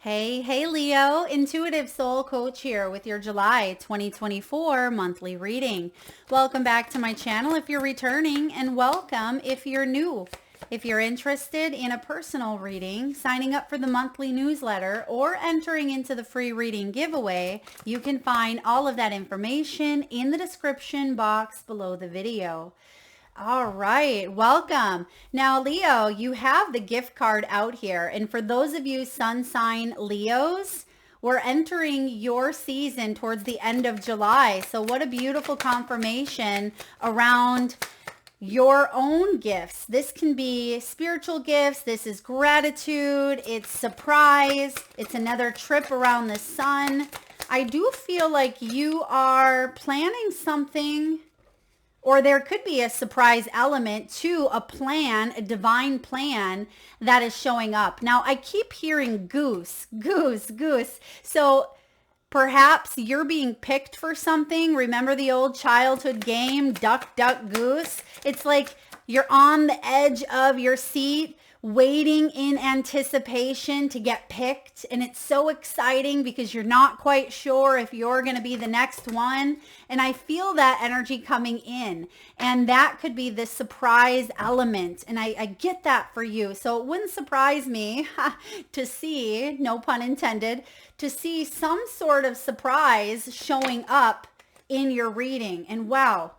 Hey, Leo, Intuitive Soul Coach here with your July 2024 monthly reading. Welcome back to my channel if you're returning, and welcome if you're new. If you're interested in a personal reading, signing up for the monthly newsletter, or entering into the free reading giveaway, you can find all of that information in the description box below the video. All right, welcome. Now, Leo, you have the gift card out here. And for those of you sun sign Leos, we're entering your season towards the end of July. So what a beautiful confirmation around your own gifts. This can be spiritual gifts. This is gratitude. It's surprise. It's another trip around the sun. I do feel like you are planning something, or there could be a surprise element to a plan, a divine plan that is showing up. Now, I keep hearing goose, goose, goose. So perhaps you're being picked for something. Remember the old childhood game, duck, duck, goose? It's like you're on the edge of your seat, waiting in anticipation to get picked. And it's so exciting because you're not quite sure if you're going to be the next one. And I feel that energy coming in. And that could be the surprise element. And I get that for you. So it wouldn't surprise me to see, no pun intended, to see some sort of surprise showing up in your reading. And wow.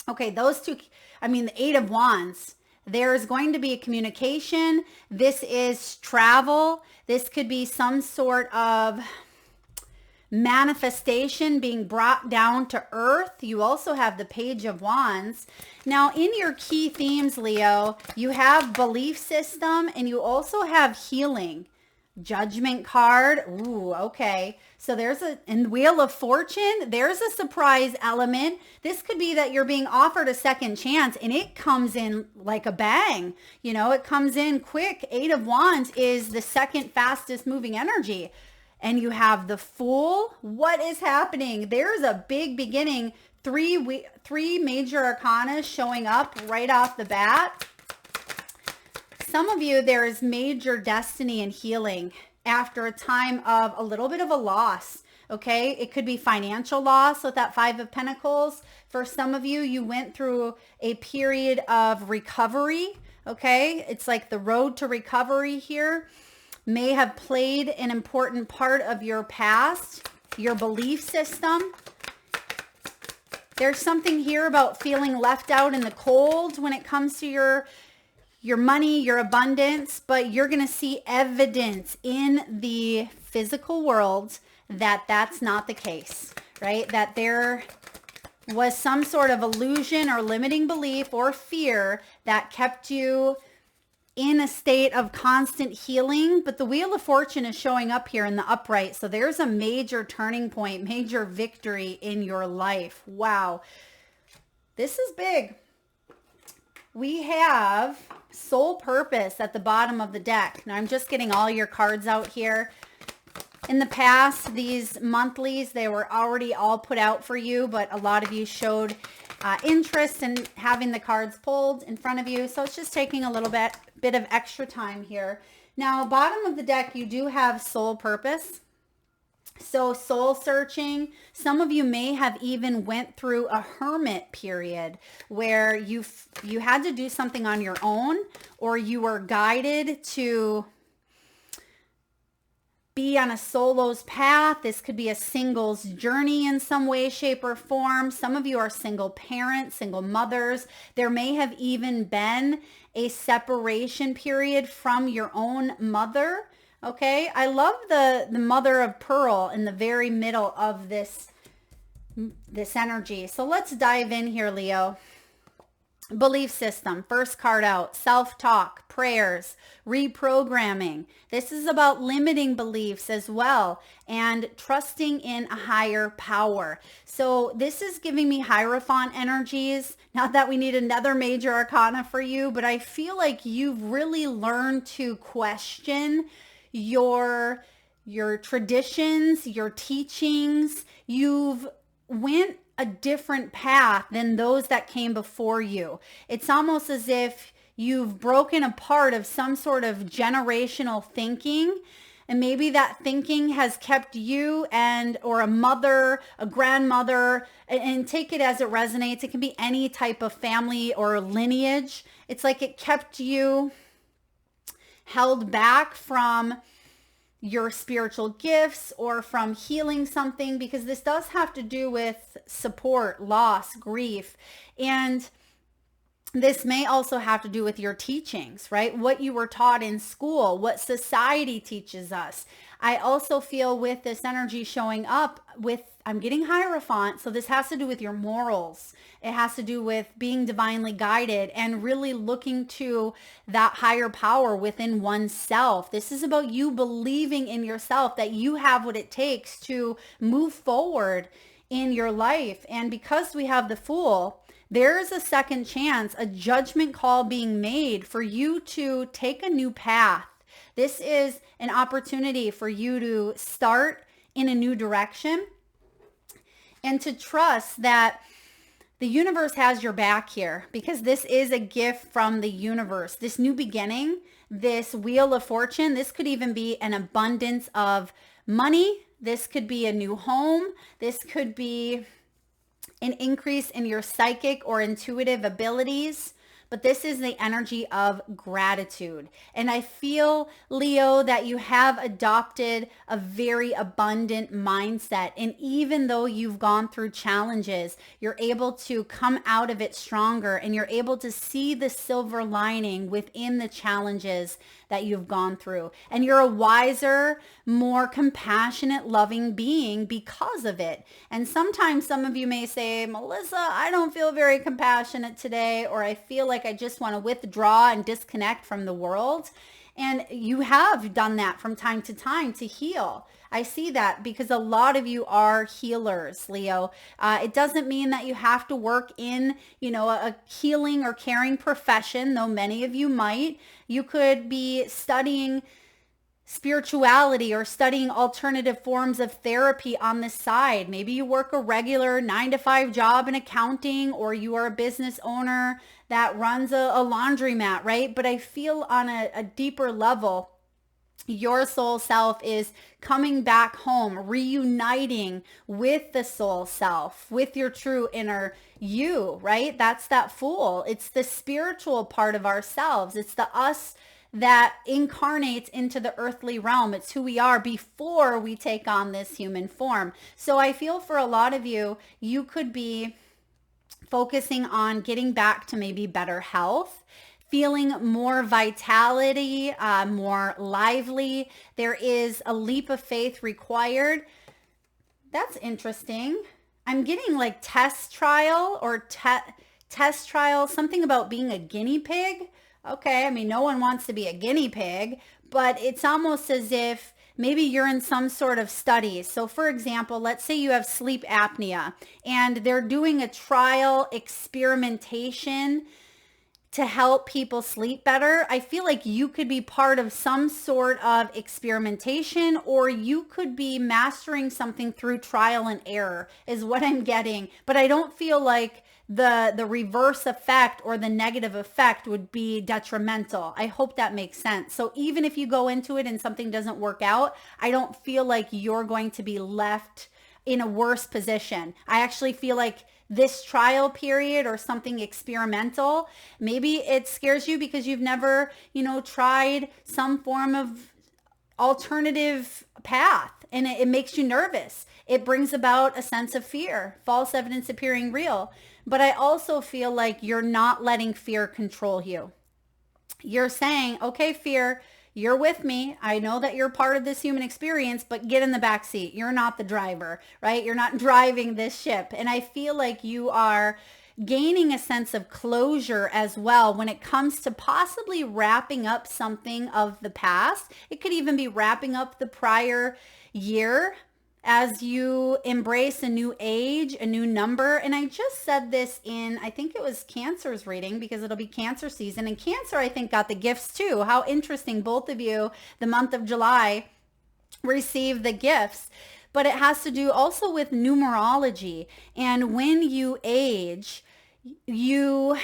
Okay, those two, the Eight of Wands. There's going to be a communication. This is travel. This could be some sort of manifestation being brought down to earth. You also have the Page of Wands. Now, in your key themes, Leo, you have belief system and you also have healing. Judgment card. Ooh, okay. So there's in Wheel of Fortune, there's a surprise element. This could be that you're being offered a second chance and it comes in like a bang. You know, it comes in quick. Eight of Wands is the second fastest moving energy. And you have the Fool. What is happening? There's a big beginning. Three major arcana showing up right off the bat. Some of you, there is major destiny and healing after a time of a little bit of a loss, okay? It could be financial loss with that Five of Pentacles. For some of you, you went through a period of recovery, okay? It's like the road to recovery here may have played an important part of your past, your belief system. There's something here about feeling left out in the cold when it comes to your money, your abundance, but you're going to see evidence in the physical world that that's not the case, right? That there was some sort of illusion or limiting belief or fear that kept you in a state of constant healing. But the Wheel of Fortune is showing up here in the upright. So there's a major turning point, major victory in your life. Wow. This is big. We have soul purpose at the bottom of the deck. Now I'm just getting all your cards out here. In the past, these monthlies, they were already all put out for you, but a lot of you showed interest in having the cards pulled in front of you. So it's just taking a little bit of extra time here. Now, bottom of the deck, you do have soul purpose. So soul searching. Some of you may have even went through a hermit period where you had to do something on your own, or you were guided to be on a solo's path. This could be a single's journey in some way, shape, or form. Some of you are single parents, single mothers. There may have even been a separation period from your own mother. Okay, I love the mother of pearl in the very middle of this energy. So let's dive in here, Leo. Belief system, first card out, self-talk, prayers, reprogramming. This is about limiting beliefs as well and trusting in a higher power. So this is giving me Hierophant energies. Not that we need another major arcana for you, but I feel like you've really learned to question your traditions, your teachings. You've went a different path than those that came before you. It's almost as if you've broken apart of some sort of generational thinking And maybe that thinking has kept you and or a mother, a grandmother, and take it as it resonates. It can be any type of family or lineage. It's like it kept you held back from your spiritual gifts or from healing something, because this does have to do with support, loss, grief. And this may also have to do with your teachings, right? What you were taught in school, what society teaches us. I also feel with this energy showing up with, I'm getting Hierophant. So this has to do with your morals. It has to do with being divinely guided and really looking to that higher power within oneself. This is about you believing in yourself, that you have what it takes to move forward in your life. And because we have the Fool, there's a second chance, a judgment call being made for you to take a new path. This is an opportunity for you to start in a new direction and to trust that the universe has your back here, because this is a gift from the universe. This new beginning, this wheel of fortune, this could even be an abundance of money. This could be a new home. This could be an increase in your psychic or intuitive abilities. But this is the energy of gratitude. And I feel, Leo, that you have adopted a very abundant mindset. And even though you've gone through challenges, you're able to come out of it stronger, and you're able to see the silver lining within the challenges that you've gone through. And you're a wiser, more compassionate, loving being because of it. And sometimes some of you may say, Melissa, I don't feel very compassionate today, or I feel like I just want to withdraw and disconnect from the world. And you have done that from time to time to heal. I see that because a lot of you are healers, Leo. It doesn't mean that you have to work in, a healing or caring profession, though many of you might. You could be studying spirituality or studying alternative forms of therapy on the side. Maybe you work a regular 9-to-5 job in accounting, or you are a business owner that runs a laundromat, right? But I feel on a deeper level, your soul self is coming back home, reuniting with the soul self, with your true inner you, right? That's that Fool. It's the spiritual part of ourselves. It's the us that incarnates into the earthly realm. It's who we are before we take on this human form. So I feel for a lot of you, you could be focusing on getting back to maybe better health, feeling more vitality, more lively. There is a leap of faith required. That's interesting. I'm getting like test trial or test trial, something about being a guinea pig. Okay, I mean, no one wants to be a guinea pig, but it's almost as if maybe you're in some sort of study. So for example, let's say you have sleep apnea and they're doing a trial experimentation to help people sleep better. I feel like you could be part of some sort of experimentation, or you could be mastering something through trial and error is what I'm getting. But I don't feel like the reverse effect or the negative effect would be detrimental. I hope that makes sense. So even if you go into it and something doesn't work out, I don't feel like you're going to be left in a worse position. I actually feel like this trial period or something experimental, maybe it scares you because you've never, tried some form of alternative path, and it makes you nervous. It brings about a sense of fear, false evidence appearing real. But I also feel like you're not letting fear control you. You're saying, okay, fear, you're with me. I know that you're part of this human experience, but get in the back seat. You're not the driver, right? You're not driving this ship. And I feel like you are gaining a sense of closure as well when it comes to possibly wrapping up something of the past. It could even be wrapping up the prior year as you embrace a new age, a new number. And I just said this in, I think it was Cancer's reading, because it'll be Cancer season. And Cancer, I think, got the gifts too. How interesting. Both of you, the month of July, received the gifts. But it has to do also with numerology. And when you age, you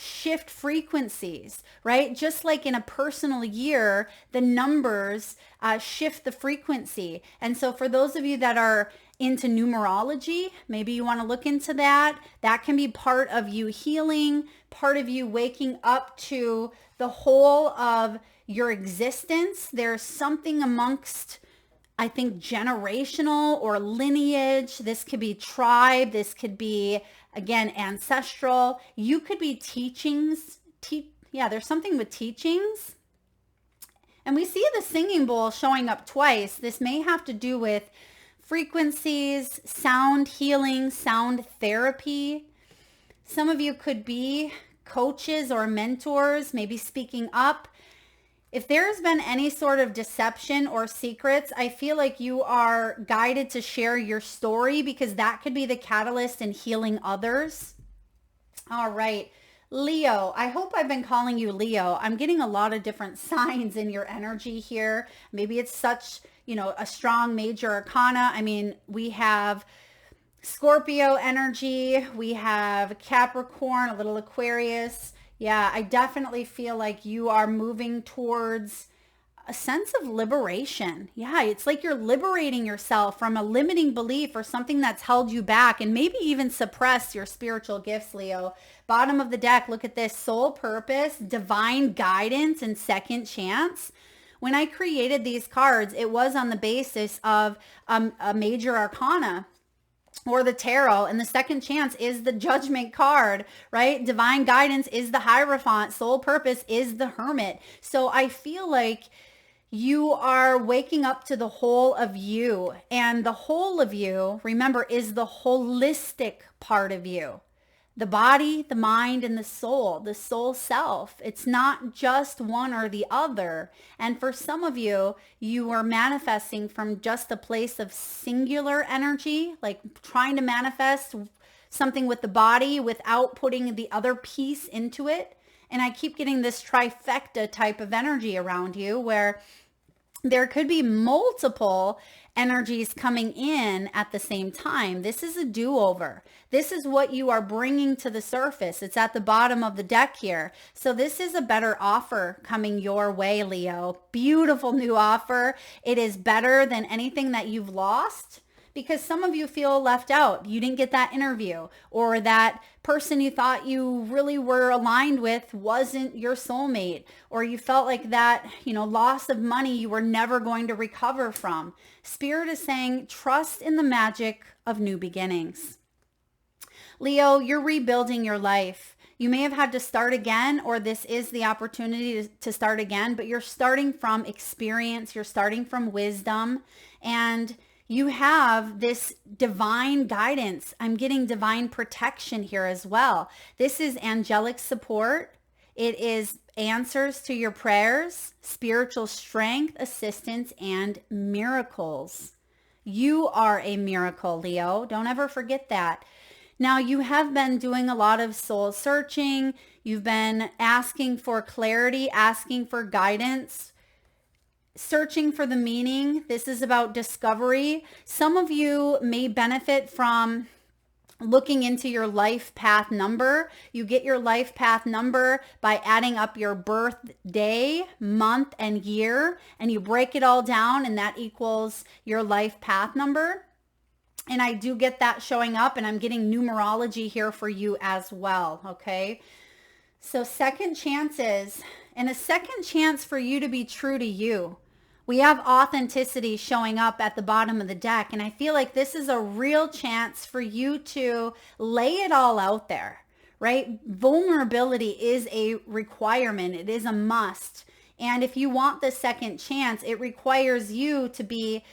shift frequencies, right? Just like in a personal year, the numbers shift the frequency. And so for those of you that are into numerology, maybe you want to look into that. That can be part of you healing, part of you waking up to the whole of your existence. There's something amongst, I think, generational or lineage. This could be tribe. This could be, again, ancestral. You could be teachings. There's something with teachings. And we see the singing bowl showing up twice. This may have to do with frequencies, sound healing, sound therapy. Some of you could be coaches or mentors, maybe speaking up. If there's been any sort of deception or secrets, I feel like you are guided to share your story, because that could be the catalyst in healing others. All right, Leo, I hope I've been calling you Leo. I'm getting a lot of different signs in your energy here. Maybe it's such, a strong major arcana. I mean, we have Scorpio energy, we have Capricorn, a little Aquarius. Yeah, I definitely feel like you are moving towards a sense of liberation. Yeah, it's like you're liberating yourself from a limiting belief or something that's held you back, and maybe even suppressed your spiritual gifts, Leo. Bottom of the deck, look at this: soul purpose, divine guidance, and second chance. When I created these cards, it was on the basis of a major arcana or the tarot, and the second chance is the judgment card, right? Divine guidance is the Hierophant. Soul purpose is the Hermit. So I feel like you are waking up to the whole of you, and the whole of you, remember, is the holistic part of you. The body, the mind, and the soul self. It's not just one or the other. And for some of you, you are manifesting from just a place of singular energy, like trying to manifest something with the body without putting the other piece into it. And I keep getting this trifecta type of energy around you, where there could be multiple energies coming in at the same time. This is a do-over. This is what you are bringing to the surface. It's at the bottom of the deck here. So this is a better offer coming your way, Leo. Beautiful new offer. It is better than anything that you've lost, because some of you feel left out. You didn't get that interview, or that person you thought you really were aligned with wasn't your soulmate, or you felt like that, loss of money you were never going to recover from. Spirit is saying, trust in the magic of new beginnings. Leo, you're rebuilding your life. You may have had to start again, or this is the opportunity to start again, but you're starting from experience. You're starting from wisdom, and you have this divine guidance. I'm getting divine protection here as well. This is angelic support. It is answers to your prayers, spiritual strength, assistance, and miracles. You are a miracle, Leo. Don't ever forget that. Now, you have been doing a lot of soul searching. You've been asking for clarity, asking for guidance, searching for the meaning. This is about discovery. Some of you may benefit from looking into your life path number. You get your life path number by adding up your birthday, month, and year, and you break it all down, and that equals your life path number. And I do get that showing up, and I'm getting numerology here for you as well, okay? So second chances, and a second chance for you to be true to you. We have authenticity showing up at the bottom of the deck, and I feel like this is a real chance for you to lay it all out there, right? Vulnerability is a requirement. It is a must. And if you want the second chance, it requires you to be,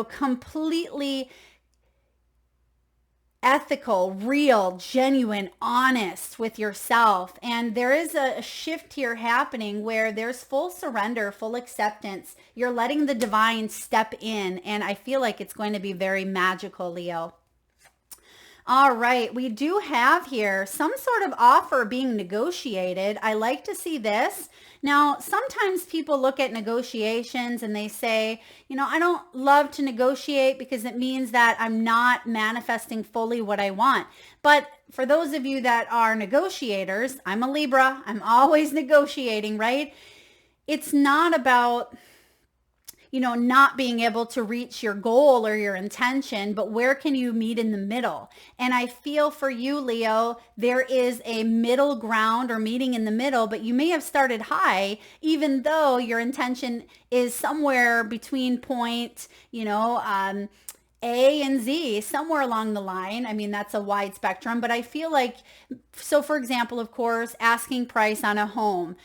completely ethical, real, genuine, honest with yourself. And there is a shift here happening where there's full surrender, full acceptance. You're letting the divine step in, and I feel like it's going to be very magical, Leo. All right, we do have here some sort of offer being negotiated. I like to see this. Now, sometimes people look at negotiations and they say, I don't love to negotiate because it means that I'm not manifesting fully what I want. But for those of you that are negotiators, I'm a Libra, I'm always negotiating, right? It's not about not being able to reach your goal or your intention, but where can you meet in the middle? And I feel for you, Leo, there is a middle ground or meeting in the middle, but you may have started high, even though your intention is somewhere between point, A and Z, somewhere along the line. I mean, that's a wide spectrum, but I feel like, so for example, of course, asking price on a home,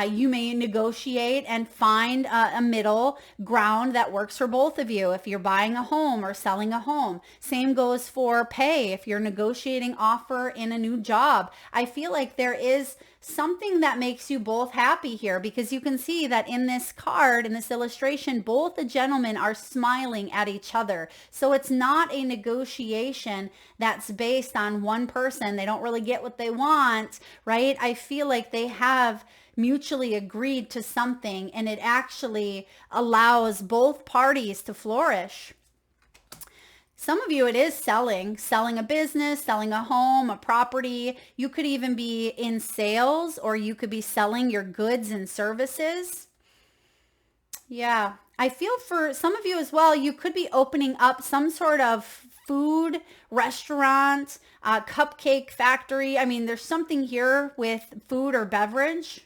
you may negotiate and find a middle ground that works for both of you if you're buying a home or selling a home. Same goes for pay if you're negotiating offer in a new job. I feel like there is something that makes you both happy here, because you can see that in this card, in this illustration, both the gentlemen are smiling at each other. So it's not a negotiation that's based on one person. They don't really get what they want, right? I feel like they have mutually agreed to something, and it actually allows both parties to flourish. Some of you, it is selling a business, selling a home, a property. You could even be in sales, or you could be selling your goods and services. Yeah, I feel for some of you as well, you could be opening up some sort of food restaurant, cupcake factory. I mean, there's something here with food or beverage.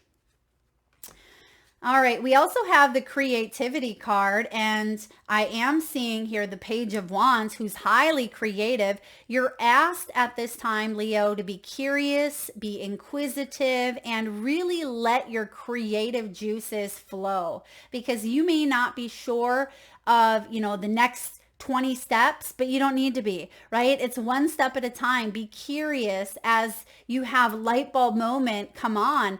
All right, we also have the creativity card, and I am seeing here the Page of Wands, who's highly creative. You're asked at this time, Leo, to be curious, be inquisitive, and really let your creative juices flow, because you may not be sure of, the next 20 steps, but you don't need to be, right? It's one step at a time. Be curious as you have light bulb moment come on,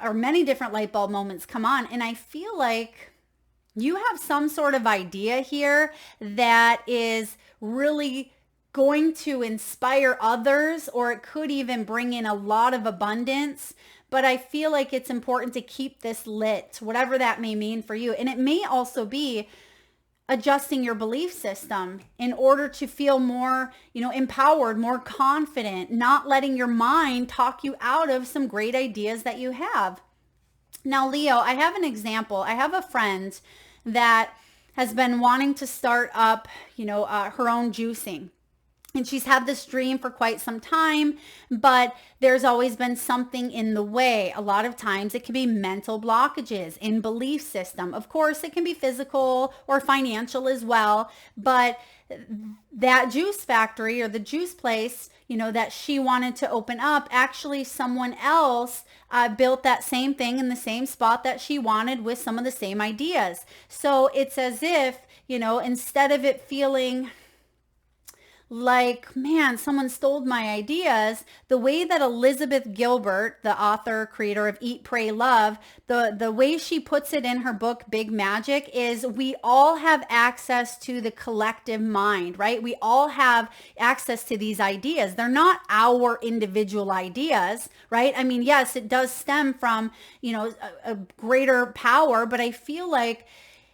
or many different light bulb moments come on. And I feel like you have some sort of idea here that is really going to inspire others, or it could even bring in a lot of abundance. But I feel like it's important to keep this lit, whatever that may mean for you. And it may also be adjusting your belief system in order to feel more, empowered, more confident, not letting your mind talk you out of some great ideas that you have. Now, Leo, I have an example. I have a friend that has been wanting to start up, her own juicing. And she's had this dream for quite some time, but there's always been something in the way. A lot of times it can be mental blockages in belief system. Of course, it can be physical or financial as well, but that juice factory or the juice place, that she wanted to open up, actually someone else built that same thing in the same spot that she wanted with some of the same ideas. So it's as if, instead of it feeling like, man, someone stole my ideas, the way that Elizabeth Gilbert, the author, creator of Eat, Pray, Love, the way she puts it in her book, Big Magic, is we all have access to the collective mind, right? We all have access to these ideas. They're not our individual ideas, right? I mean, yes, it does stem from, a greater power, but I feel like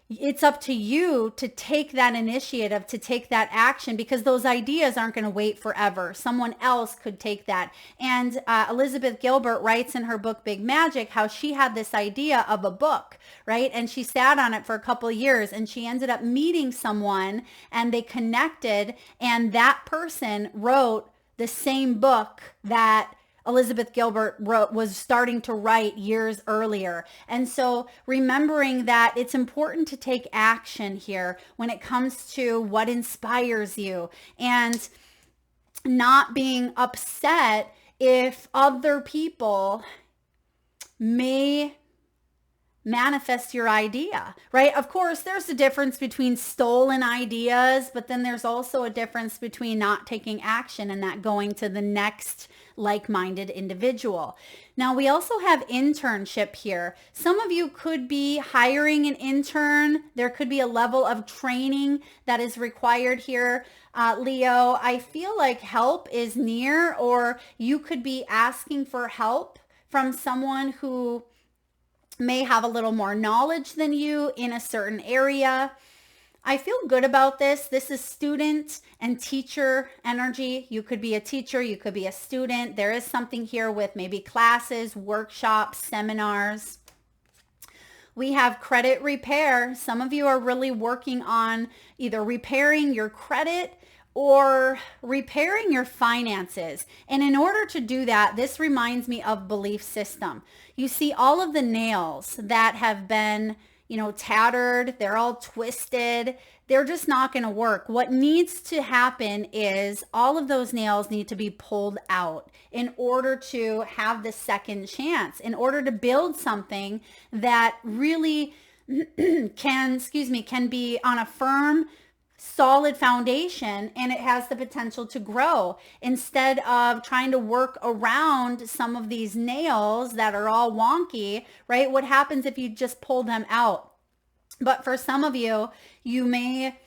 it's up to you to take that initiative, to take that action, because those ideas aren't going to wait forever. Someone else could take that. And Elizabeth Gilbert writes in her book, Big Magic, how she had this idea of a book, right? And she sat on it for a couple of years, and she ended up meeting someone, and they connected, and that person wrote the same book that Elizabeth Gilbert was starting to write years earlier. And so remembering that it's important to take action here when it comes to what inspires you, and not being upset if other people may manifest your idea, right? Of course, there's a difference between stolen ideas, but then there's also a difference between not taking action and not going to the next like-minded individual. Now, we also have internship here. Some of you could be hiring an intern. There could be a level of training that is required here. Leo, I feel like help is near, or you could be asking for help from someone who may have a little more knowledge than you in a certain area. I feel good about this. This is student and teacher energy. You could be a teacher, you could be a student. There is something here with maybe classes, workshops, seminars. We have credit repair. Some of you are really working on either repairing your credit or repairing your finances. And in order to do that, this reminds me of belief system. You see all of the nails that have been, tattered, they're all twisted. They're just not going to work. What needs to happen is all of those nails need to be pulled out in order to have the second chance, in order to build something that really can be on a firm, solid foundation, and it has the potential to grow instead of trying to work around some of these nails that are all wonky, right? What happens if you just pull them out? But for some of you, you may,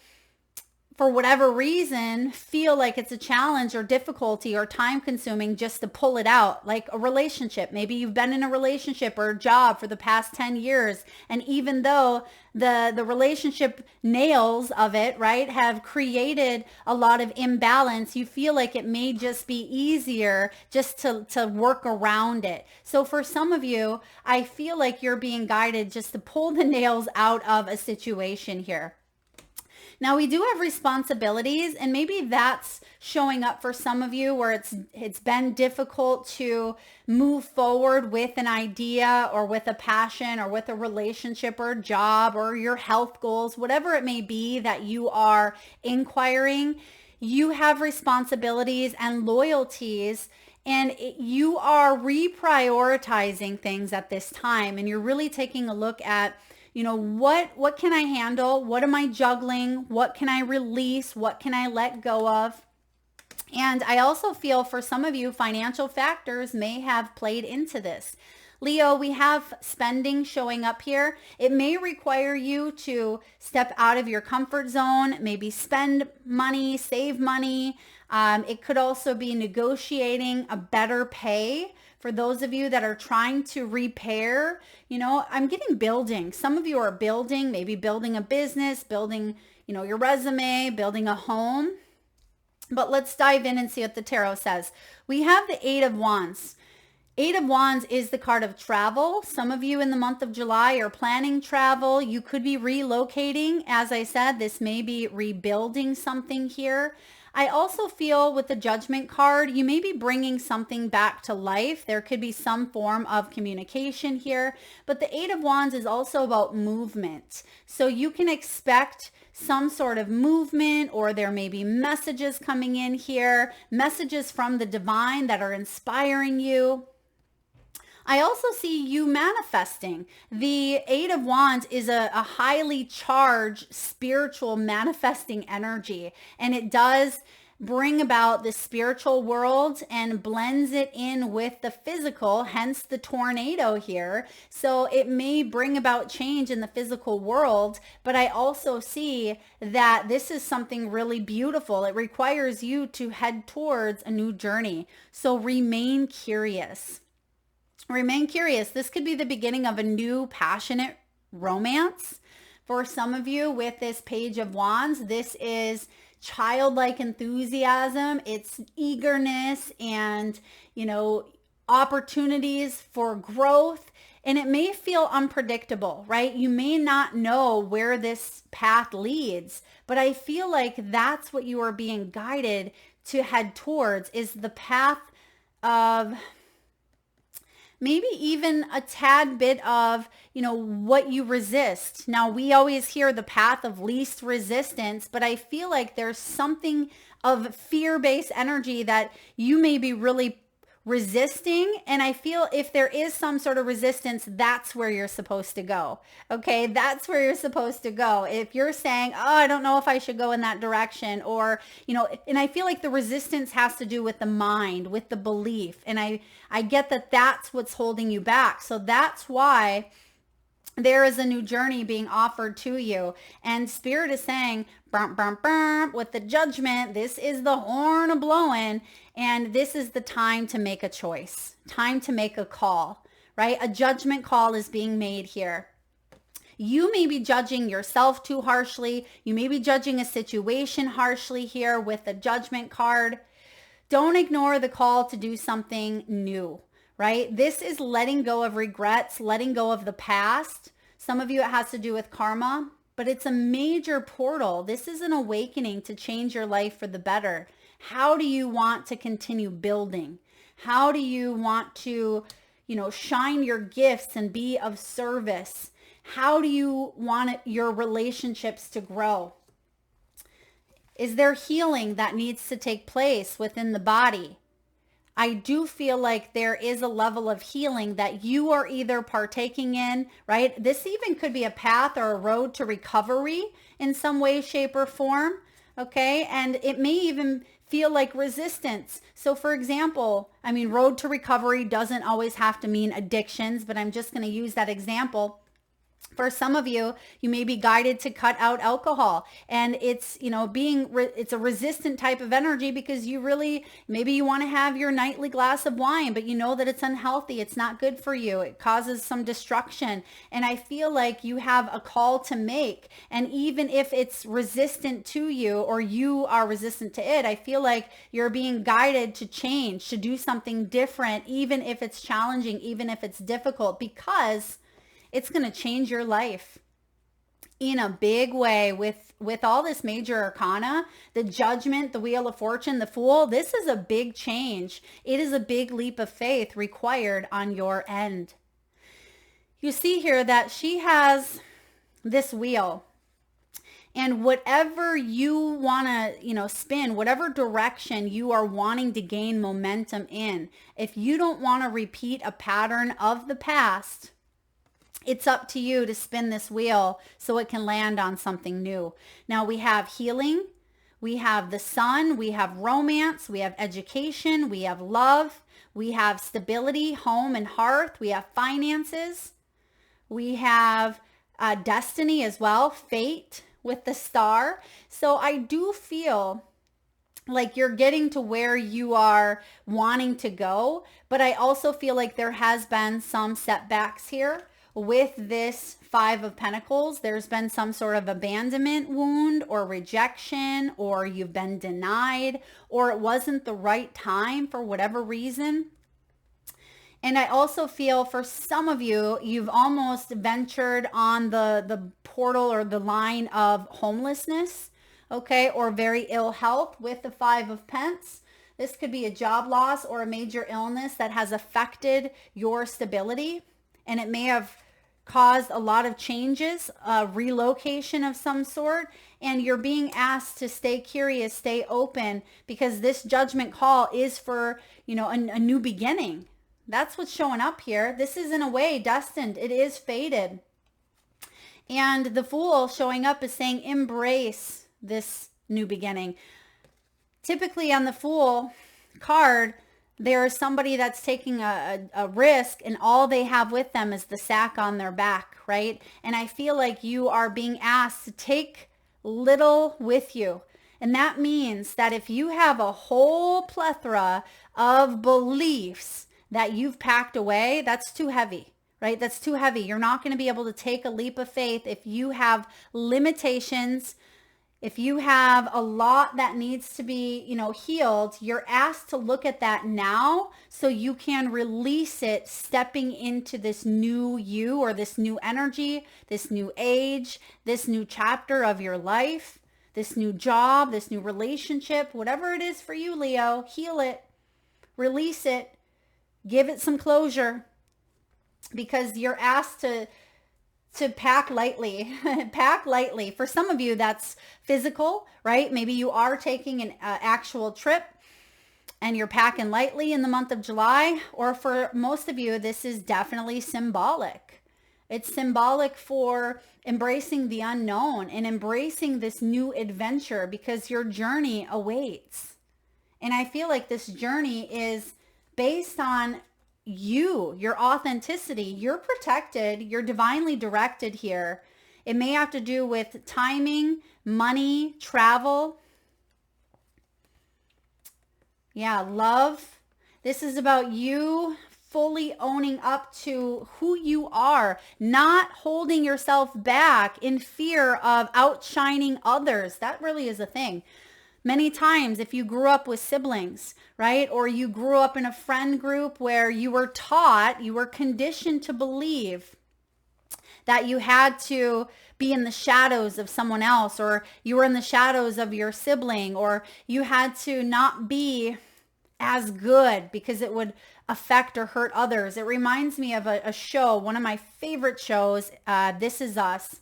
for whatever reason, feel like it's a challenge or difficulty or time consuming just to pull it out, like a relationship. Maybe you've been in a relationship or a job for the past 10 years. And even though the relationship nails of it, right, have created a lot of imbalance, you feel like it may just be easier just to work around it. So for some of you, I feel like you're being guided just to pull the nails out of a situation here. Now, we do have responsibilities, and maybe that's showing up for some of you where it's been difficult to move forward with an idea or with a passion or with a relationship or a job or your health goals, whatever it may be that you are inquiring. You have responsibilities and loyalties, and you are reprioritizing things at this time, and you're really taking a look at what can I handle? What am I juggling? What can I release? What can I let go of? And I also feel for some of you, financial factors may have played into this. Leo, we have spending showing up here. It may require you to step out of your comfort zone, maybe spend money, save money. It could also be negotiating a better pay. For those of you that are trying to repair, I'm getting building. Some of you are building, maybe building a business, building, your resume, building a home. But let's dive in and see what the tarot says. We have the Eight of Wands. Eight of Wands is the card of travel. Some of you in the month of July are planning travel. You could be relocating. As I said, this may be rebuilding something here. I also feel with the Judgment card, you may be bringing something back to life. There could be some form of communication here, but the Eight of Wands is also about movement. So you can expect some sort of movement, or there may be messages coming in here, messages from the divine that are inspiring you. I also see you manifesting. The Eight of Wands is a highly charged spiritual manifesting energy, and it does bring about the spiritual world and blends it in with the physical, hence the tornado here. So it may bring about change in the physical world, but I also see that this is something really beautiful. It requires you to head towards a new journey. So remain curious. Remain curious. This could be the beginning of a new passionate romance. For some of you with this Page of Wands, this is childlike enthusiasm. It's eagerness and, opportunities for growth. And it may feel unpredictable, right? You may not know where this path leads, but I feel like that's what you are being guided to head towards, is the path of maybe even a tad bit of, what you resist. Now, we always hear the path of least resistance, but I feel like there's something of fear-based energy that you may be really resisting. And I feel if there is some sort of resistance, that's where you're supposed to go. Okay, that's where you're supposed to go. If you're saying, oh, I don't know if I should go in that direction, or, and I feel like the resistance has to do with the mind, with the belief. And I get that that's what's holding you back. So that's why there is a new journey being offered to you. And Spirit is saying, brum, brum, brum, with the judgment, this is the horn a blowing, and this is the time to make a choice, time to make a call, right? A judgment call is being made here. You may be judging yourself too harshly. You may be judging a situation harshly here with the judgment card. Don't ignore the call to do something new, right? This is letting go of regrets, letting go of the past. Some of you, it has to do with karma, but it's a major portal. This is an awakening to change your life for the better. How do you want to continue building? How do you want to, shine your gifts and be of service? How do you want your relationships to grow? Is there healing that needs to take place within the body? I do feel like there is a level of healing that you are either partaking in, right? This even could be a path or a road to recovery in some way, shape, or form, okay? And it may even feel like resistance. So for example, road to recovery doesn't always have to mean addictions, but I'm just going to use that example. For some of you, you may be guided to cut out alcohol, and it's, it's a resistant type of energy because maybe you want to have your nightly glass of wine, but you know that it's unhealthy. It's not good for you. It causes some destruction. And I feel like you have a call to make. And even if it's resistant to you or you are resistant to it, I feel like you're being guided to change, to do something different, even if it's challenging, even if it's difficult, because it's going to change your life in a big way with all this major arcana, the judgment, the wheel of fortune, the fool. This is a big change. It is a big leap of faith required on your end. You see here that she has this wheel, and whatever you want to, spin, whatever direction you are wanting to gain momentum in, if you don't want to repeat a pattern of the past, it's up to you to spin this wheel so it can land on something new. Now we have healing, we have the sun, we have romance, we have education, we have love, we have stability, home and hearth, we have finances, we have destiny as well, fate with the star. So I do feel like you're getting to where you are wanting to go, but I also feel like there has been some setbacks here. With this Five of Pentacles, there's been some sort of abandonment wound or rejection, or you've been denied, or it wasn't the right time for whatever reason. And I also feel for some of you, you've almost ventured on the portal or the line of homelessness, okay, or very ill health with the Five of Pentacles. This could be a job loss or a major illness that has affected your stability, and it may have caused a lot of changes, relocation of some sort, and you're being asked to stay curious, stay open, because this judgment call is for, a new beginning. That's what's showing up here. This is in a way destined. It is fated. And the Fool showing up is saying, embrace this new beginning. Typically on the Fool card, there is somebody that's taking a risk, and all they have with them is the sack on their back, right? And I feel like you are being asked to take little with you. And that means that if you have a whole plethora of beliefs that you've packed away, that's too heavy, right? That's too heavy. You're not going to be able to take a leap of faith if you have limitations. If you have a lot that needs to be, healed, you're asked to look at that now so you can release it, stepping into this new you, or this new energy, this new age, this new chapter of your life, this new job, this new relationship, whatever it is for you, Leo. Heal it, release it, give it some closure, because you're asked to pack lightly. Pack lightly. For some of you, that's physical, right? Maybe you are taking an actual trip, and you're packing lightly in the month of July, or for most of you, this is definitely symbolic. It's symbolic for embracing the unknown and embracing this new adventure because your journey awaits. And I feel like this journey is based on you, your authenticity. You're protected, you're divinely directed here. It may have to do with timing, money, travel. Yeah, love. This is about you fully owning up to who you are, not holding yourself back in fear of outshining others. That really is a thing. Many times, if you grew up with siblings, right, or you grew up in a friend group where you were taught, you were conditioned to believe that you had to be in the shadows of someone else, or you were in the shadows of your sibling, or you had to not be as good because it would affect or hurt others. It reminds me of a show, one of my favorite shows, This Is Us.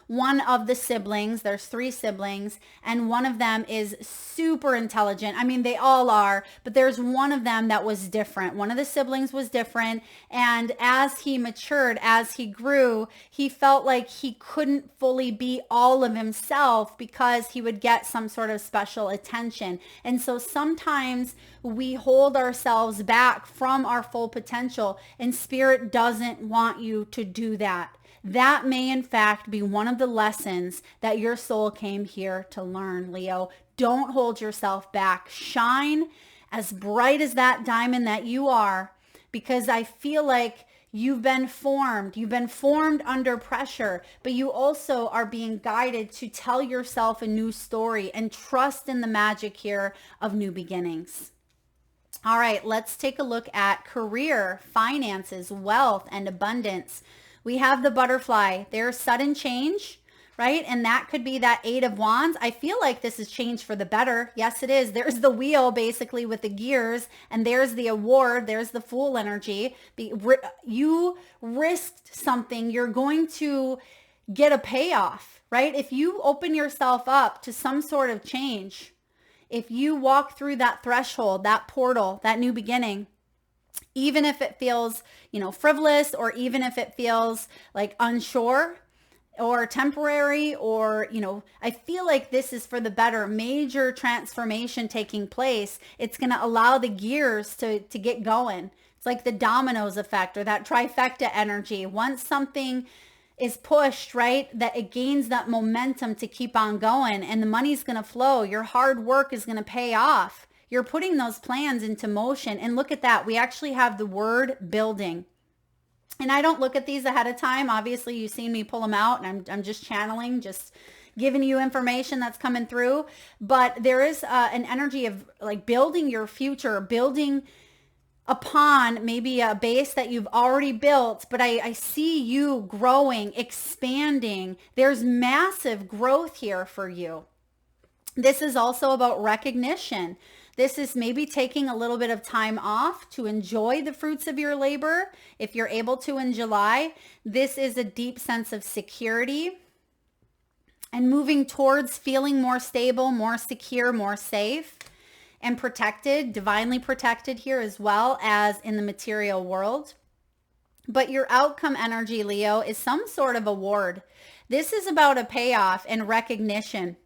One of the siblings, there's 3 siblings, and one of them is super intelligent. I mean, they all are, but there's one of them that was different. One of the siblings was different, and as he matured, as he grew, he felt like he couldn't fully be all of himself because he would get some sort of special attention. And so sometimes we hold ourselves back from our full potential, and Spirit doesn't want you to do that. That may in fact be one of the lessons that your soul came here to learn, Leo. Don't hold yourself back. Shine as bright as that diamond that you are, because I feel like you've been formed. You've been formed under pressure, but you also are being guided to tell yourself a new story and trust in the magic here of new beginnings. All right, let's take a look at career, finances, wealth, and abundance. We have the butterfly. There's sudden change, right? And that could be that 8 of Wands. I feel like this is change for the better. Yes, it is. There's the wheel basically with the gears, and there's the award. There's the Fool energy. You risked something. You're going to get a payoff, right? If you open yourself up to some sort of change, if you walk through that threshold, that portal, that new beginning, even if it feels, frivolous, or even if it feels like unsure or temporary, or, I feel like this is for the better. Major transformation taking place. It's going to allow the gears to get going. It's like the dominoes effect, or that trifecta energy. Once something is pushed, right, that it gains that momentum to keep on going, and the money's going to flow. Your hard work is going to pay off. You're putting those plans into motion. And look at that. We actually have the word building. And I don't look at these ahead of time. Obviously, you've seen me pull them out, and I'm just channeling, just giving you information that's coming through. But there is an energy of like building your future, building upon maybe a base that you've already built. But I see you growing, expanding. There's massive growth here for you. This is also about recognition. This is maybe taking a little bit of time off to enjoy the fruits of your labor. If you're able to in July, this is a deep sense of security and moving towards feeling more stable, more secure, more safe and protected, divinely protected here as well as in the material world. But your outcome energy, Leo, is some sort of award. This is about a payoff and recognition.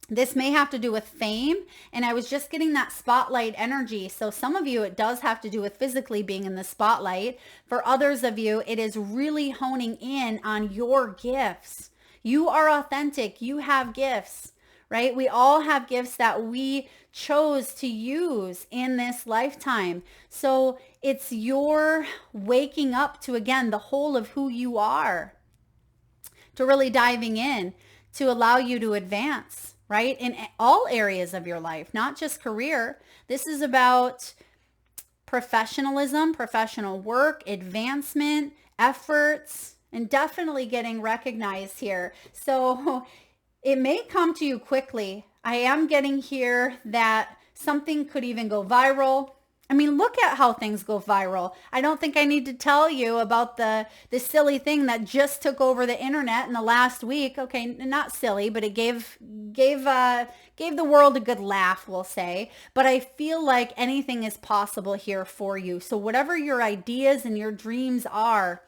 This may have to do with fame, and I was just getting that spotlight energy. So some of you, it does have to do with physically being in the spotlight. For others of you, it is really honing in on your gifts. You are authentic. You have gifts, right? We all have gifts that we chose to use in this lifetime. So it's your waking up to, again, the whole of who you are, to really diving in to allow you to advance, right? In all areas of your life, not just career. This is about professionalism, professional work, advancement, efforts, and definitely getting recognized here. So it may come to you quickly. I am getting here that something could even go viral. I mean, look at how things go viral. I don't think I need to tell you about the silly thing that just took over the internet in the last week. Okay, not silly, but it gave the world a good laugh, we'll say. But I feel like anything is possible here for you. So whatever your ideas and your dreams are,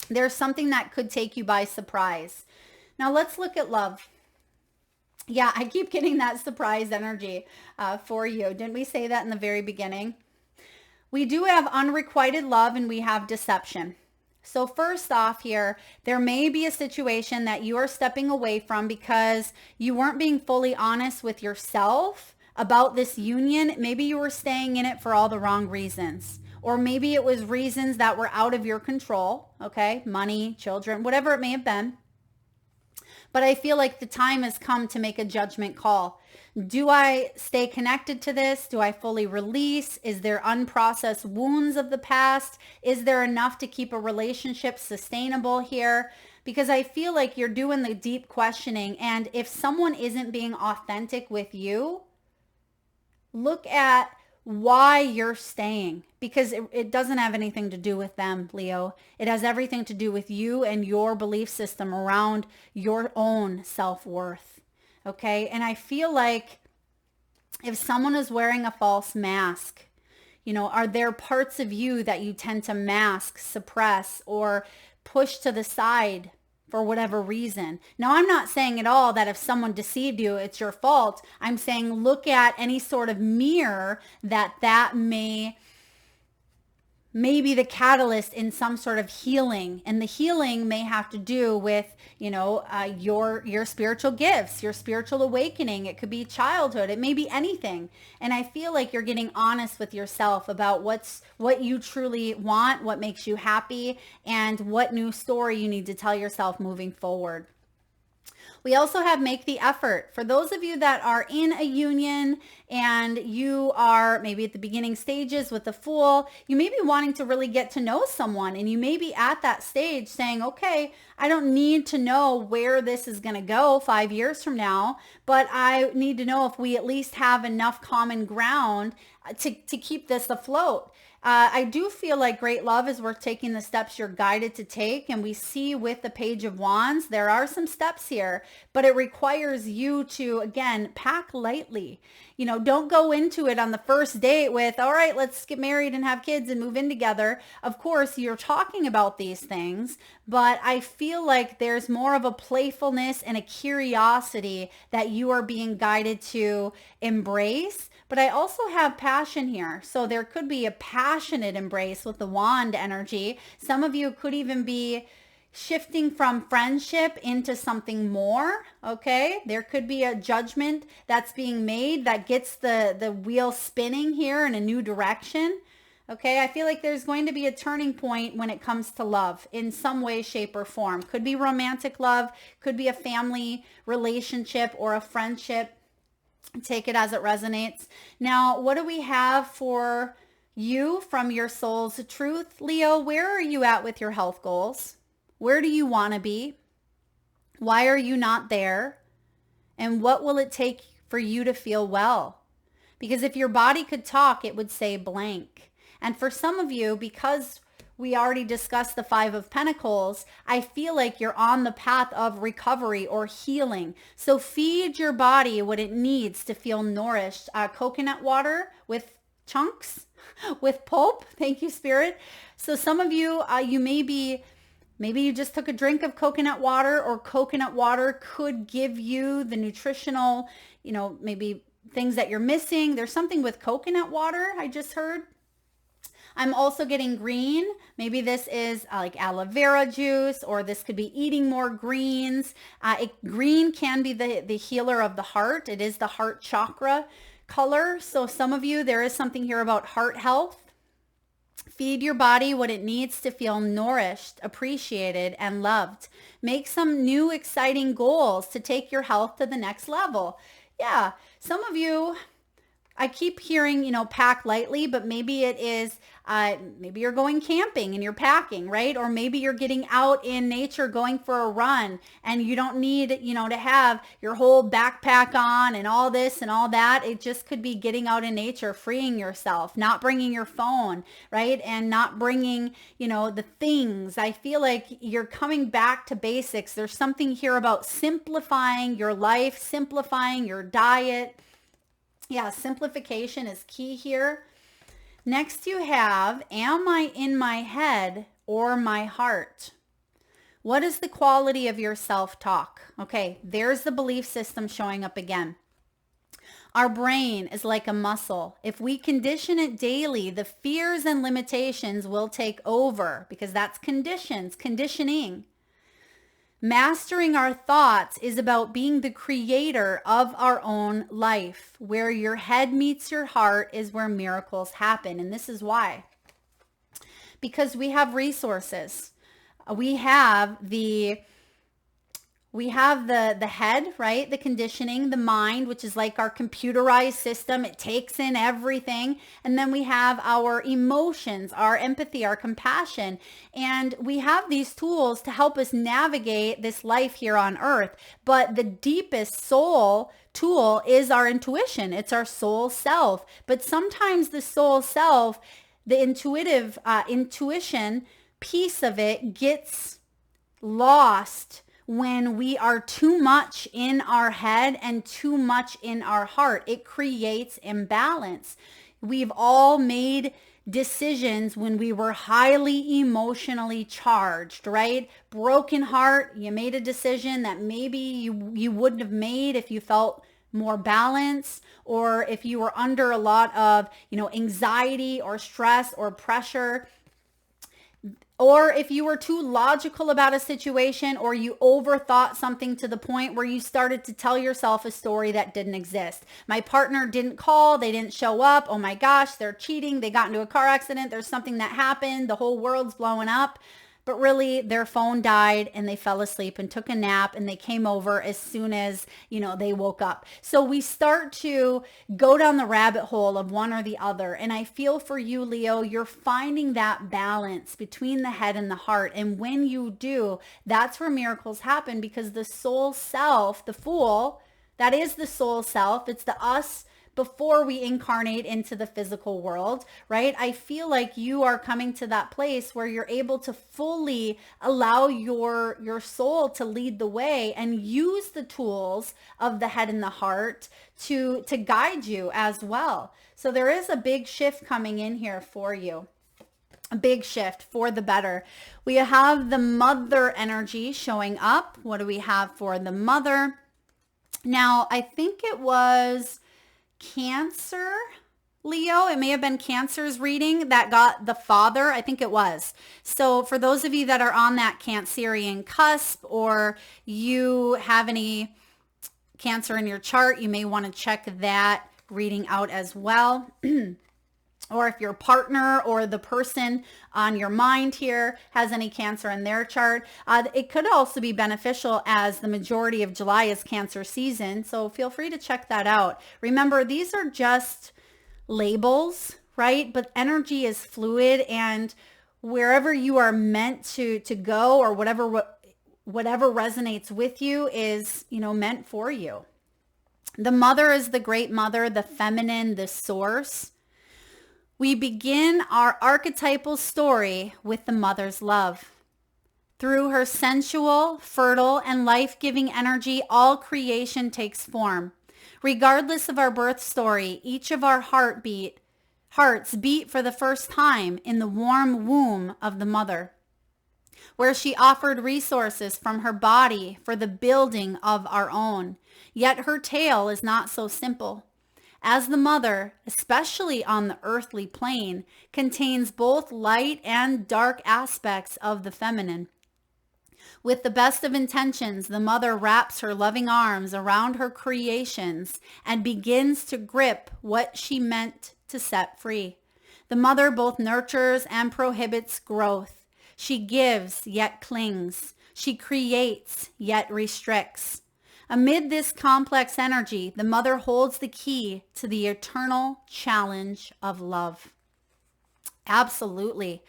there's something that could take you by surprise. Now let's look at love. Yeah, I keep getting that surprise energy for you. Didn't we say that in the very beginning? We do have unrequited love and we have deception. So first off here, there may be a situation that you are stepping away from because you weren't being fully honest with yourself about this union. Maybe you were staying in it for all the wrong reasons. Or maybe it was reasons that were out of your control, okay? Money, children, whatever it may have been. But I feel like the time has come to make a judgment call. Do I stay connected to this? Do I fully release? Is there unprocessed wounds of the past? Is there enough to keep a relationship sustainable here? Because I feel like you're doing the deep questioning. And if someone isn't being authentic with you, look at why you're staying, because it doesn't have anything to do with them, Leo. It has everything to do with you and your belief system around your own self-worth. Okay. And I feel like if someone is wearing a false mask, are there parts of you that you tend to mask, suppress, or push to the side for whatever reason? Now, I'm not saying at all that if someone deceived you, it's your fault. I'm saying look at any sort of mirror that may be the catalyst in some sort of healing. And the healing may have to do with, your spiritual gifts, your spiritual awakening. It could be childhood. It may be anything. And I feel like you're getting honest with yourself about what you truly want, what makes you happy, and what new story you need to tell yourself moving forward. We also have make the effort. For those of you that are in a union and you are maybe at the beginning stages with the Fool, you may be wanting to really get to know someone, and you may be at that stage saying, okay, I don't need to know where this is going to go 5 years from now, but I need to know if we at least have enough common ground to keep this afloat. I do feel like great love is worth taking the steps you're guided to take. And we see with the Page of Wands, there are some steps here, but it requires you to, again, pack lightly. Don't go into it on the first date with, all right, let's get married and have kids and move in together. Of course, you're talking about these things, but I feel like there's more of a playfulness and a curiosity that you are being guided to embrace. But I also have passion here. So there could be a passionate embrace with the wand energy. Some of you could even be shifting from friendship into something more. Okay. There could be a judgment that's being made that gets the wheel spinning here in a new direction. Okay. I feel like there's going to be a turning point when it comes to love in some way, shape, or form. Could be romantic love, could be a family relationship or a friendship. Take it as it resonates. Now, what do we have for you from your soul's truth, Leo? Where are you at with your health goals? Where do you want to be? Why are you not there? And what will it take for you to feel well? Because if your body could talk, it would say blank. And for some of you, because we already discussed the Five of Pentacles, I feel like you're on the path of recovery or healing. So feed your body what it needs to feel nourished. Coconut water with chunks, with pulp. Thank you, Spirit. So some of you, maybe you just took a drink of coconut water, or coconut water could give you the nutritional, maybe things that you're missing. There's something with coconut water, I just heard. I'm also getting green. Maybe this is like aloe vera juice, or this could be eating more greens. Green can be the healer of the heart. It is the heart chakra color. So some of you, there is something here about heart health. Feed your body what it needs to feel nourished, appreciated, and loved. Make some new exciting goals to take your health to the next level. Yeah, some of you, I keep hearing, pack lightly, but maybe it is, maybe you're going camping and you're packing, right? Or maybe you're getting out in nature, going for a run, and you don't need, to have your whole backpack on and all this and all that. It just could be getting out in nature, freeing yourself, not bringing your phone, right? And not bringing, the things. I feel like you're coming back to basics. There's something here about simplifying your life, simplifying your diet. Yeah, simplification is key here. Next you have, am I in my head or my heart? What is the quality of your self-talk? Okay, there's the belief system showing up again. Our brain is like a muscle. If we condition it daily, the fears and limitations will take over because that's conditioning. Mastering our thoughts is about being the creator of our own life. Where your head meets your heart is where miracles happen. And this is why. Because we have resources. We have the head, right? The conditioning, the mind, which is like our computerized system. It takes in everything. And then we have our emotions, our empathy, our compassion. And we have these tools to help us navigate this life here on earth. But the deepest soul tool is our intuition. It's our soul self. But sometimes the soul self, the intuition piece of it gets lost when we are too much in our head and too much in our heart. It creates imbalance. We've all made decisions when we were highly emotionally charged, right? Broken heart, you made a decision that maybe you wouldn't have made if you felt more balance, or if you were under a lot of, anxiety or stress or pressure. Or if you were too logical about a situation, or you overthought something to the point where you started to tell yourself a story that didn't exist. My partner didn't call, they didn't show up. Oh my gosh, they're cheating. They got into a car accident. There's something that happened. The whole world's blowing up. But really, their phone died and they fell asleep and took a nap, and they came over as soon as, they woke up. So we start to go down the rabbit hole of one or the other. And I feel for you, Leo, you're finding that balance between the head and the heart. And when you do, that's where miracles happen, because the soul self, the fool, that is the soul self. It's the us before we incarnate into the physical world, right? I feel like you are coming to that place where you're able to fully allow your soul to lead the way and use the tools of the head and the heart to guide you as well. So there is a big shift coming in here for you. A big shift for the better. We have the mother energy showing up. What do we have for the mother? Now, I think it was Cancer, Leo. It may have been Cancer's reading that got the father. I think it was. So for those of you that are on that Cancerian cusp, or you have any Cancer in your chart, you may want to check that reading out as well. Or if your partner or the person on your mind here has any Cancer in their chart, it could also be beneficial, as the majority of July is Cancer season. So feel free to check that out. Remember, these are just labels, right? But energy is fluid, and wherever you are meant to go, or whatever resonates with you is, meant for you. The mother is the great mother, the feminine, the source. We begin our archetypal story with the mother's love. Through her sensual, fertile, and life-giving energy, all creation takes form. Regardless of our birth story, each of our hearts beat for the first time in the warm womb of the mother, where she offered resources from her body for the building of our own. Yet her tale is not so simple. As the mother, especially on the earthly plane, contains both light and dark aspects of the feminine. With the best of intentions, the mother wraps her loving arms around her creations and begins to grip what she meant to set free. The mother both nurtures and prohibits growth. She gives, yet clings. She creates, yet restricts. Amid this complex energy, the mother holds the key to the eternal challenge of love. Absolutely.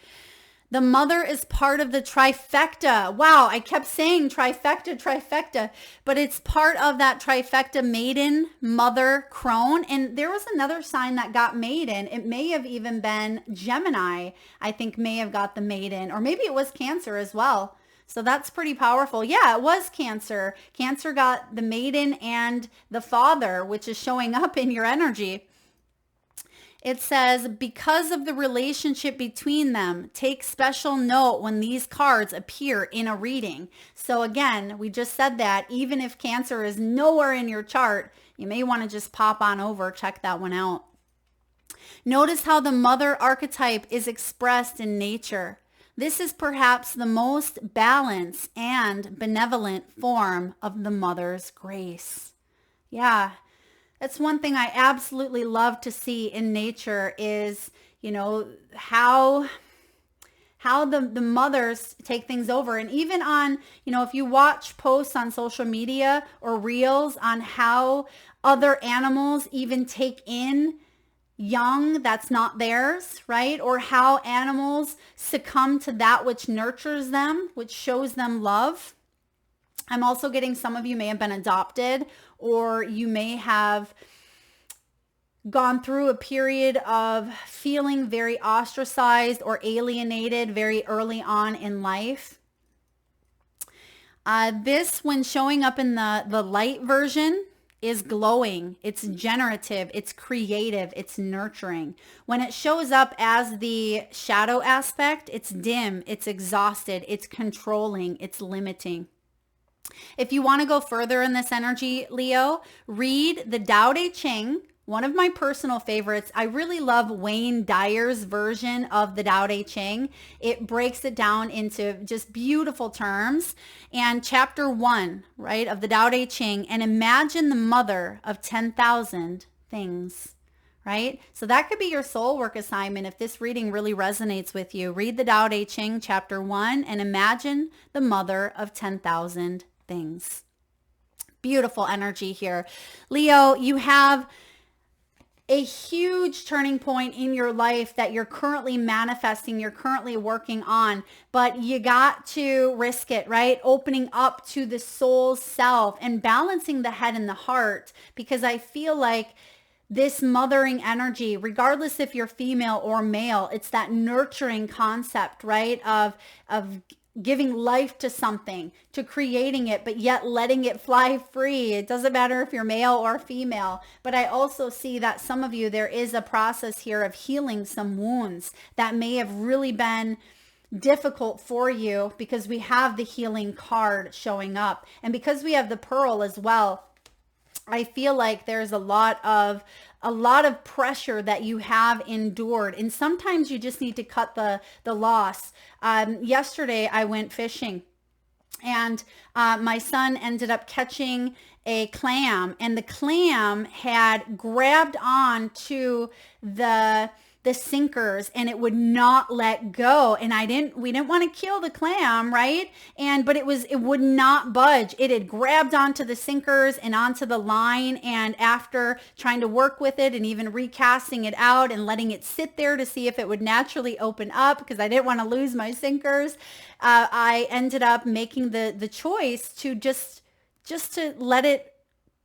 The mother is part of the trifecta. Wow, I kept saying trifecta, but it's part of that trifecta: maiden, mother, crone. And there was another sign that got maiden. It may have even been Gemini, I think may have got the maiden, or maybe it was Cancer as well. So that's pretty powerful. Yeah, it was Cancer. Cancer got the maiden and the father, which is showing up in your energy. It says, because of the relationship between them, take special note when these cards appear in a reading. So again, we just said that even if Cancer is nowhere in your chart, you may want to just pop on over, check that one out. Notice how the mother archetype is expressed in nature. This is perhaps the most balanced and benevolent form of the mother's grace. Yeah. That's one thing I absolutely love to see in nature is, how the mothers take things over. And even on, if you watch posts on social media or reels on how other animals even take in young that's not theirs, right? Or how animals succumb to that which nurtures them, which shows them love. I'm also getting some of you may have been adopted, or you may have gone through a period of feeling very ostracized or alienated very early on in life. This, when showing up in the light version, is glowing, it's generative, it's creative, it's nurturing. When it shows up as the shadow aspect, it's dim, it's exhausted, it's controlling, it's limiting. If you want to go further in this energy, Leo, read the Tao Te Ching, one of my personal favorites. I really love Wayne Dyer's version of the Tao Te Ching. It breaks it down into just beautiful terms. And chapter 1, right, of the Tao Te Ching, and imagine the mother of 10,000 things, right? So that could be your soul work assignment. If this reading really resonates with you, read the Tao Te Ching, chapter 1, and imagine the mother of 10,000 things. Beautiful energy here. Leo, you have a huge turning point in your life that you're currently manifesting, you're currently working on, but you got to risk it, right? Opening up to the soul self and balancing the head and the heart, because I feel like this mothering energy, regardless if you're female or male, it's that nurturing concept, right? Of giving life to something, to creating it, but yet letting it fly free. It doesn't matter if you're male or female. But I also see that some of you, there is a process here of healing some wounds that may have really been difficult for you, because we have the healing card showing up. And because we have the pearl as well, I feel like there's a lot of pressure that you have endured, and sometimes you just need to cut the loss. Yesterday I went fishing, and my son ended up catching a clam, and the clam had grabbed on to the sinkers, and it would not let go. And we didn't want to kill the clam, right? But it would not budge. It had grabbed onto the sinkers and onto the line. And after trying to work with it and even recasting it out and letting it sit there to see if it would naturally open up, because I didn't want to lose my sinkers, I ended up making the choice to just to let it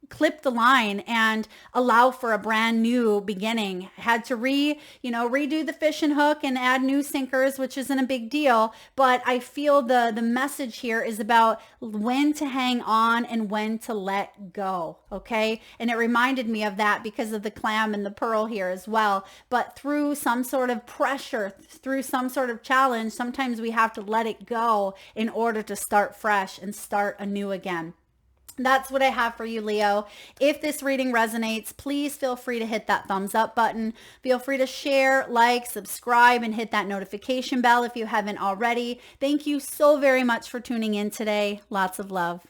clip the line and allow for a brand new beginning. Had to redo the fishing hook and add new sinkers, which isn't a big deal. But I feel the message here is about when to hang on and when to let go. Okay. And it reminded me of that because of the clam and the pearl here as well. But through some sort of pressure, through some sort of challenge, sometimes we have to let it go in order to start fresh and start anew again. That's what I have for you, Leo. If this reading resonates, please feel free to hit that thumbs up button. Feel free to share, like, subscribe, and hit that notification bell if you haven't already. Thank you so very much for tuning in today. Lots of love.